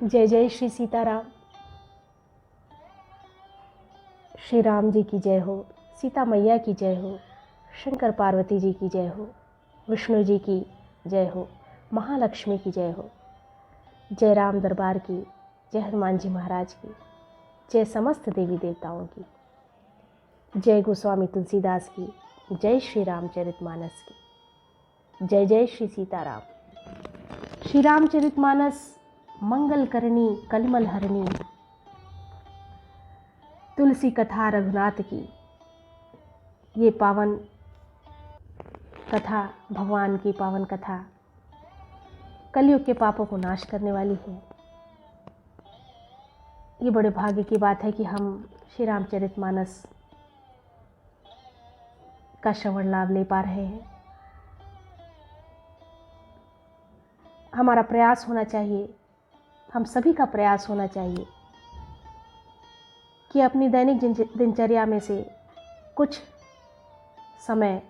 जय जय श्री सीताराम। श्री राम जी की जय हो, सीता मैया की जय हो, शंकर पार्वती जी की जय हो, विष्णु जी की जय हो, महालक्ष्मी की जय हो। जय राम दरबार की, जय हनुमान जी महाराज की, जय समस्त देवी देवताओं की, जय गोस्वामी तुलसीदास की, जय श्री रामचरितमानस की। जय जय श्री सीताराम। श्री रामचरितमानस मंगल करनी कलमल हरणी, तुलसी कथा रघुनाथ की। ये पावन कथा, भगवान की पावन कथा, कलयुग के पापों को नाश करने वाली है। ये बड़े भाग्य की बात है कि हम श्री रामचरितमानस का श्रवण लाभ ले पा रहे हैं। हमारा प्रयास होना चाहिए, हम सभी का प्रयास होना चाहिए कि अपनी दैनिक दिनचर्या में से कुछ समय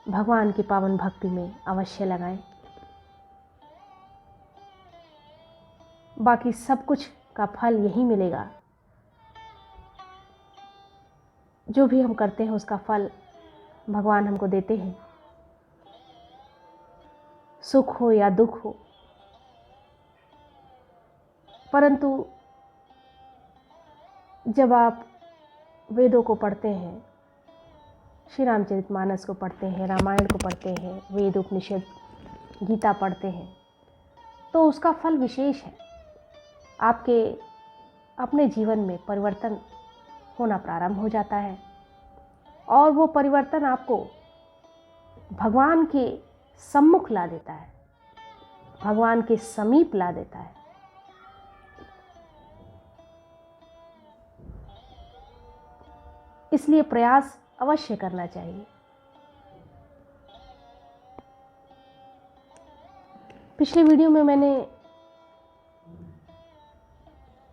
भगवान की पावन भक्ति में अवश्य लगाएं। बाकी सब कुछ का फल यही मिलेगा। जो भी हम करते हैं उसका फल भगवान हमको देते हैं, सुख हो या दुख हो। परंतु जब आप वेदों को पढ़ते हैं, श्री रामचरितमानस को पढ़ते हैं, रामायण को पढ़ते हैं, वेद उपनिषद गीता पढ़ते हैं, तो उसका फल विशेष है। आपके अपने जीवन में परिवर्तन होना प्रारंभ हो जाता है और वो परिवर्तन आपको भगवान के सम्मुख ला देता है, भगवान के समीप ला देता है। इसलिए प्रयास अवश्य करना चाहिए। पिछले वीडियो में मैंने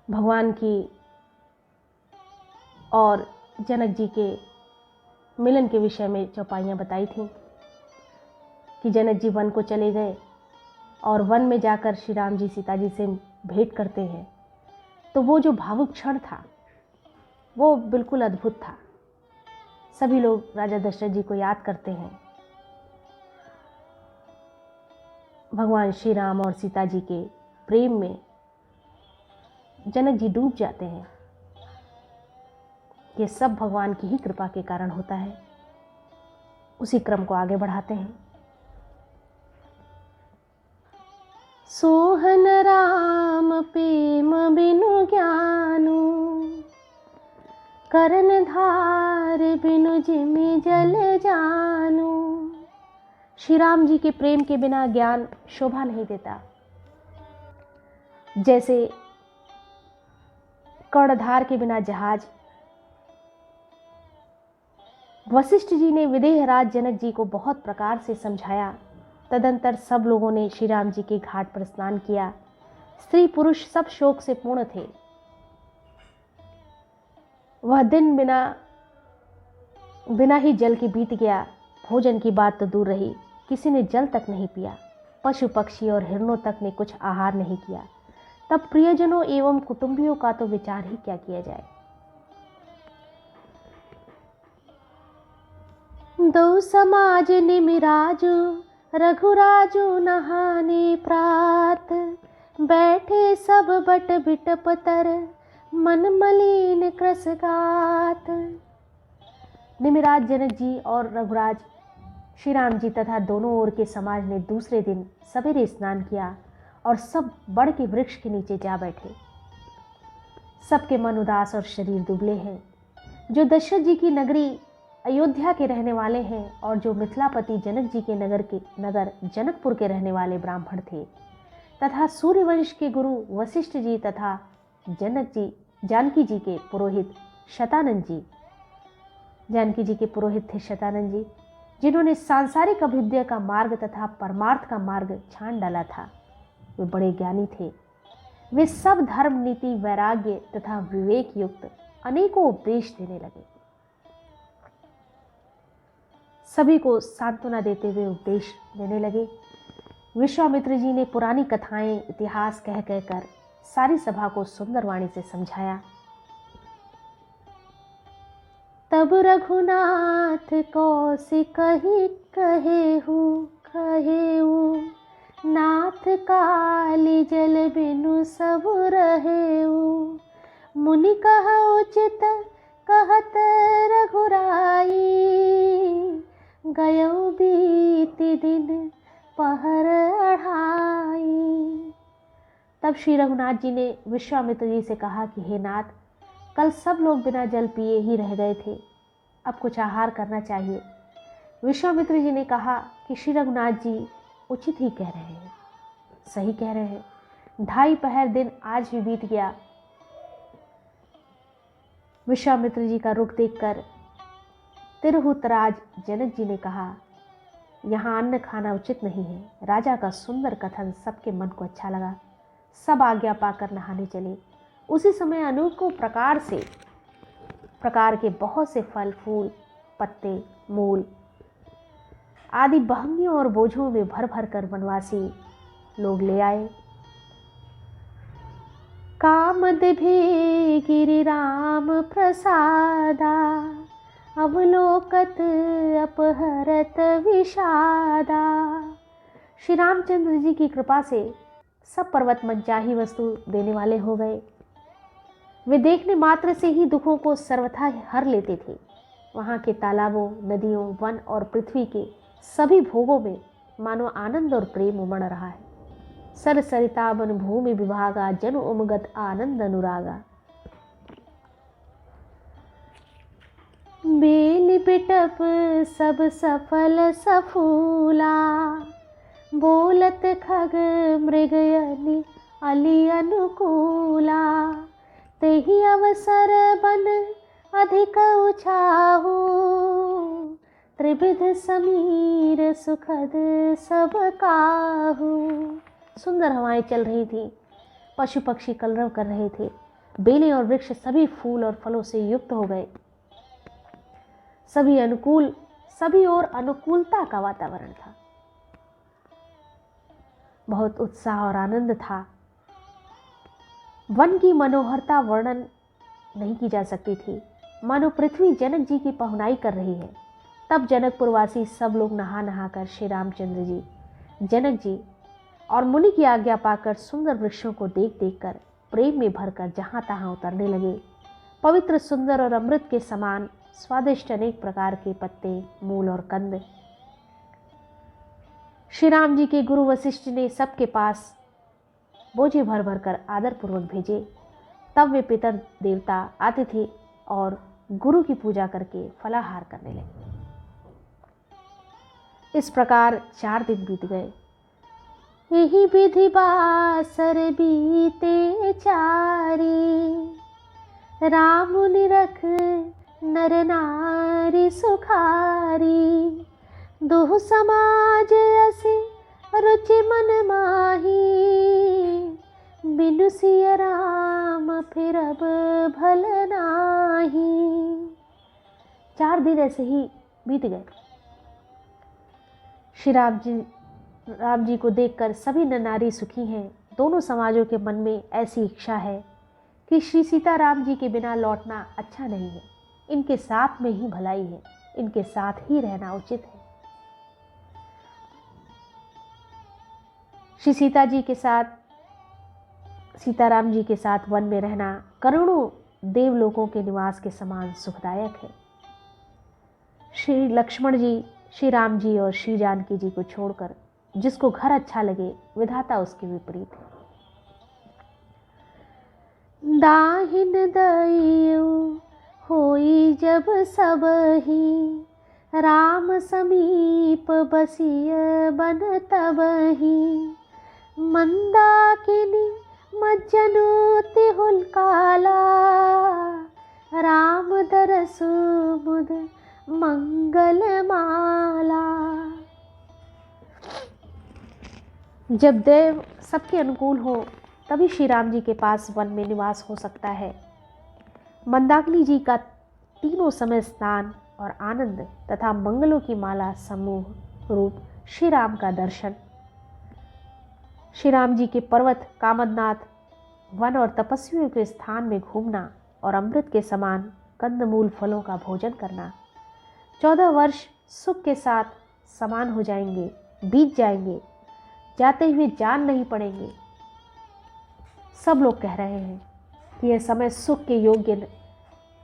भगवान की और जनक जी के मिलन के विषय में चौपाइयाँ बताई थी कि जनक जी वन को चले गए और वन में जाकर श्री राम जी सीता जी से भेंट करते हैं, तो वो जो भावुक क्षण था वो बिल्कुल अद्भुत था। सभी लोग राजा दशरथ जी को याद करते हैं। भगवान श्री राम और सीता जी के प्रेम में जनक जी डूब जाते हैं। ये सब भगवान की ही कृपा के कारण होता है। उसी क्रम को आगे बढ़ाते हैं। सोहन राम प्रेम बिनु ज्ञानु, करन धार बिनु जिमि जल जानु। श्री राम जी के प्रेम के बिना ज्ञान शोभा नहीं देता। जैसे कर्णधार के बिना जहाज। वशिष्ठ जी ने विदेहराज जनक जी को बहुत प्रकार से समझाया। तदंतर सब लोगों ने श्री राम जी के घाट पर स्नान किया। स्त्री पुरुष सब शोक से पूर्ण थे। वह दिन बिना ही जल के बीत गया। भोजन की बात तो दूर रही, किसी ने जल तक नहीं पिया। पशु पक्षी और हिरणों तक ने कुछ आहार नहीं किया। तब प्रियजनों एवं कुटुंबियों का तो विचार ही क्या किया जाए। दो समाज निमिराजु, रघुराजु नहाने प्रात। बैठे सब बट बिटपतर, मन मलिन क्रसगात। निमिराज जनक जी और रघुराज श्री राम जी तथा दोनों ओर के समाज ने दूसरे दिन सवेरे स्नान किया और सब बड़ के वृक्ष के नीचे जा बैठे। सबके मन उदास और शरीर दुबले हैं। जो दशरथ जी की नगरी अयोध्या के रहने वाले हैं और जो मिथिलापति जनक जी के नगर जनकपुर के रहने वाले ब्राह्मण थे, तथा सूर्यवंश के गुरु वशिष्ठ जी तथा जानकी जी के पुरोहित शतानंद जी, जानकी जी के पुरोहित थे शतानंद जी, जिन्होंने सांसारिक अभ्युदय का मार्ग तथा परमार्थ का मार्ग छान डाला था। वे बड़े ज्ञानी थे। वे सब धर्म, नीति, वैराग्य तथा विवेक युक्त अनेकों उपदेश देने लगे। सभी को सांत्वना देते हुए उपदेश देने लगे। विश्वामित्र जी ने पुरानी कथाएं, इतिहास कह कहकर सारी सभा को सुंदर वाणी से समझाया। तब रघुनाथ कौशिक ही कहेऊ, नाथ काली जल बिनु सब रहेऊ। मुनि कह उचित कहत रघुराई, गयो बीती दिन पहर अढ़ाई। तब श्री रघुनाथ जी ने विश्वामित्र जी से कहा कि हे नाथ, कल सब लोग बिना जल पिए ही रह गए थे, अब कुछ आहार करना चाहिए। विश्वामित्र जी ने कहा कि श्री रघुनाथ जी उचित ही कह रहे हैं, सही कह रहे हैं। 2.5 पहर दिन आज भी बीत गया। विश्वामित्र जी का रुख देखकर तिरहुतराज जनक जी ने कहा, यहाँ अन्न खाना उचित नहीं है। राजा का सुंदर कथन सबके मन को अच्छा लगा। सब आज्ञा पाकर नहाने चले। उसी समय अनेकों प्रकार के बहुत से फल फूल, पत्ते, मूल आदि बहंगियों और बोझों में भर भर कर वनवासी लोग ले आए। कामदभे गिरिराम प्रसादा, अवलोकत अपहरत विषादा। श्री रामचंद्र जी की कृपा से सब पर्वत मनचाही वस्तु देने वाले हो गए। वे देखने मात्र से ही दुखों को सर्वथा हर लेते थे। वहाँ के तालाबों, नदियों, वन और पृथ्वी के सभी भोगों में मानो आनंद और प्रेम उमड़ रहा है। सर सरिता बन भूमि विभागा, जन उमगत आनंद अनुरागा। बेल बिटप सब सफल सफूला, बोलत खग मृग अली अनुकूला। तेहि अवसर बन अधिक उछाहू, त्रिविध समीर सुखद सब काहू। सुंदर हवाएं चल रही थी, पशु पक्षी कलरव कर रहे थे, बेलें और वृक्ष सभी फूल और फलों से युक्त हो गए। सभी ओर अनुकूलता का वातावरण था। बहुत उत्साह और आनंद था। वन की मनोहरता वर्णन नहीं की जा सकती थी। मानो पृथ्वी जनक जी की पहुनाई कर रही है। तब जनकपुरवासी सब लोग नहा नहा कर श्री रामचंद्र जी, जनक जी और मुनि की आज्ञा पाकर सुंदर वृक्षों को देख देख कर प्रेम में भरकर जहां तहां उतरने लगे। पवित्र, सुंदर और अमृत के समान स्वादिष्ट अनेक प्रकार के पत्ते, मूल और कंद श्री राम जी के गुरु वशिष्ठ ने सबके पास बोझे भर भर कर आदरपूर्वक भेजे। तब वे पितर देवता अतिथि और गुरु की पूजा करके फलाहार करने लगे। इस प्रकार 4 दिन बीत गए। यही विधि बासर बीते चारी, राम निरख नर नारी सुखारी। दुह समाज असी रुचि मन माही, बिनु सिय राम फिर अब भल नाही। 4 दिन ऐसे ही बीत गए। श्री राम जी को देखकर सभी नर नारी सुखी हैं। दोनों समाजों के मन में ऐसी इच्छा है कि श्री सीताराम जी के बिना लौटना अच्छा नहीं है। इनके साथ में ही भलाई है, इनके साथ ही रहना उचित है। श्री सीताराम जी के साथ वन में रहना करोड़ों देवलोकों के निवास के समान सुखदायक है। श्री लक्ष्मण जी, श्री राम जी और श्री जानकी जी को छोड़कर जिसको घर अच्छा लगे, विधाता उसके विपरीत है। दाहिन दइयु होई जब सबही, राम समीप बसिय बन तबही। मंदाकिनी मज्जनु तिहुल काला, राम दरसु मुद मंगल माला। जब देव सबके अनुकूल हो तभी श्री राम जी के पास वन में निवास हो सकता है। मंदाकिनी जी का तीनों समय स्नान और आनंद तथा मंगलों की माला समूह रूप श्री राम का दर्शन, श्री राम जी के पर्वत कामदनाथ वन और तपस्वियों के स्थान में घूमना और अमृत के समान कंदमूल फलों का भोजन करना। 14 वर्ष सुख के साथ समान हो जाएंगे, बीत जाएंगे, जाते हुए जान नहीं पड़ेंगे। सब लोग कह रहे हैं कि यह समय सुख के योग्य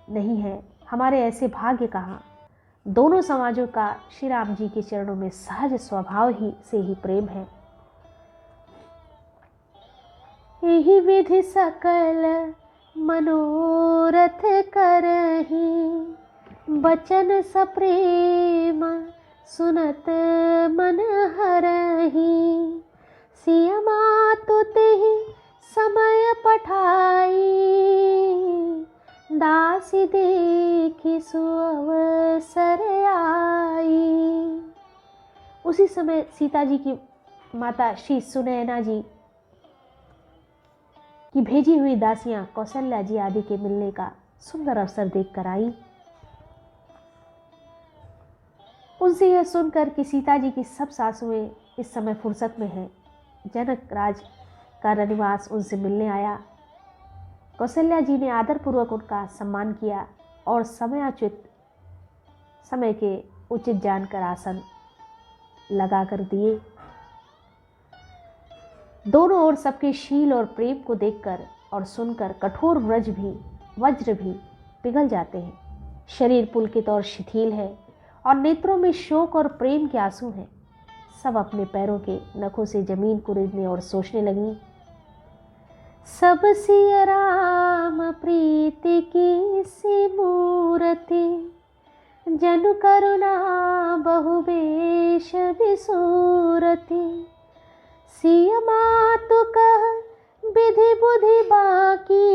नहीं है, हमारे ऐसे भाग्य कहाँ। दोनों समाजों का श्री राम जी के चरणों में सहज स्वभाव ही से ही प्रेम है। यही विधि सकल मनोरथ करही, बचन सप्रेम सुनत मन हरही। सिय मातु तेहि समय पठाई, दासी देखी सुअवसर आई। उसी समय सीता जी की माता श्री सुनैना जी की भेजी हुई दासियां कौशल्या जी आदि के मिलने का सुंदर अवसर देखकर आई। उनसे यह सुनकर कि सीता जी की सब सासुएं इस समय फुर्सत में हैं, जनक राज का रनिवास उनसे मिलने आया। कौशल्या जी ने आदरपूर्वक उनका सम्मान किया और समय के उचित जानकर आसन लगाकर दिए। दोनों ओर सबके शील और प्रेम को देखकर और सुनकर कठोर वज्र भी पिघल जाते हैं। शरीर पुलकित और शिथिल है और नेत्रों में शोक और प्रेम के आंसू हैं। सब अपने पैरों के नखों से जमीन कुरेदने और सोचने लगी, सब सिय राम प्रीति की सी मूर्ति, जनु करुणा बहुवेश विसूरति। सिय मातु कह विधि बुद्धि बाकी,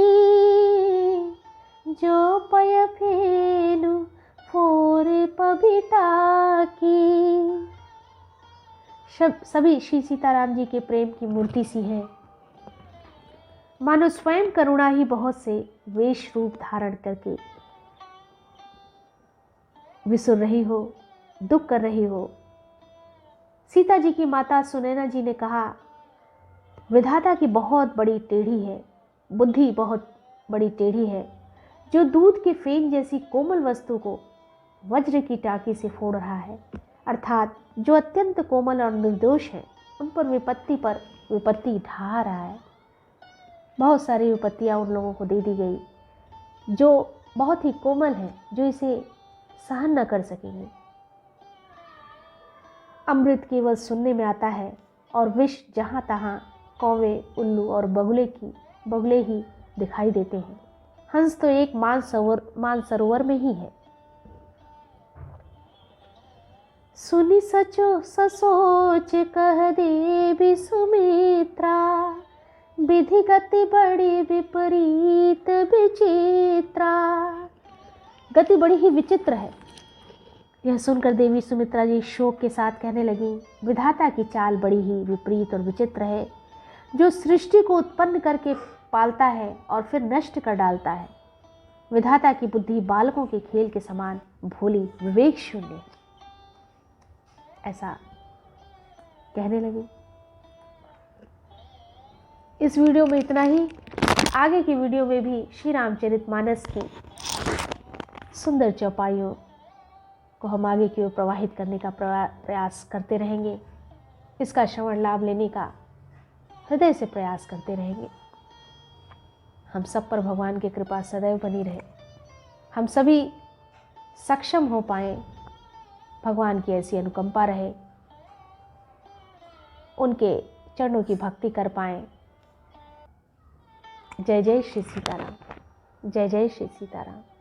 जो पय फेनु फोर पबिटा की। सभी श्री सीताराम जी के प्रेम की मूर्ति सी है, मानो स्वयं करुणा ही बहुत से वेश रूप धारण करके विसुर रही हो, दुख कर रही हो। सीता जी की माता सुनैना जी ने कहा, विधाता की बहुत बड़ी टेढ़ी है, बुद्धि बहुत बड़ी टेढ़ी है, जो दूध के फेन जैसी कोमल वस्तु को वज्र की टाकी से फोड़ रहा है। अर्थात जो अत्यंत कोमल और निर्दोष है, उन पर विपत्ति ढा रहा है। बहुत सारी विपत्तियां उन लोगों को दे दी गई जो बहुत ही कोमल है, जो इसे सहन न कर सकेंगे। अमृत केवल सुनने में आता है और विष जहाँ तहाँ कौवे, उल्लू और बगुले ही दिखाई देते हैं। हंस तो एक मानसरोवर में ही है। सुनि सचो ससोच कह देवी सुमित्रा, विधि गति बड़ी विपरीत विचित्रा। गति बड़ी ही विचित्र है। यह सुनकर देवी सुमित्रा जी शोक के साथ कहने लगी, विधाता की चाल बड़ी ही विपरीत और विचित्र है, जो सृष्टि को उत्पन्न करके पालता है और फिर नष्ट कर डालता है। विधाता की बुद्धि बालकों के खेल के समान भोली, विवेक शून्य है। ऐसा कहने लगी। इस वीडियो में इतना ही। आगे की वीडियो में भी श्री रामचरितमानस की सुंदर चौपाइयों को हम आगे की ओर प्रवाहित करने का प्रयास करते रहेंगे। इसका श्रवण लाभ लेने का हृदय से प्रयास करते रहेंगे। हम सब पर भगवान की कृपा सदैव बनी रहे, हम सभी सक्षम हो पाएं, भगवान की ऐसी अनुकंपा रहे, उनके चरणों की भक्ति कर पाएं। जय जय श्री सीताराम, जय जय श्री सीताराम।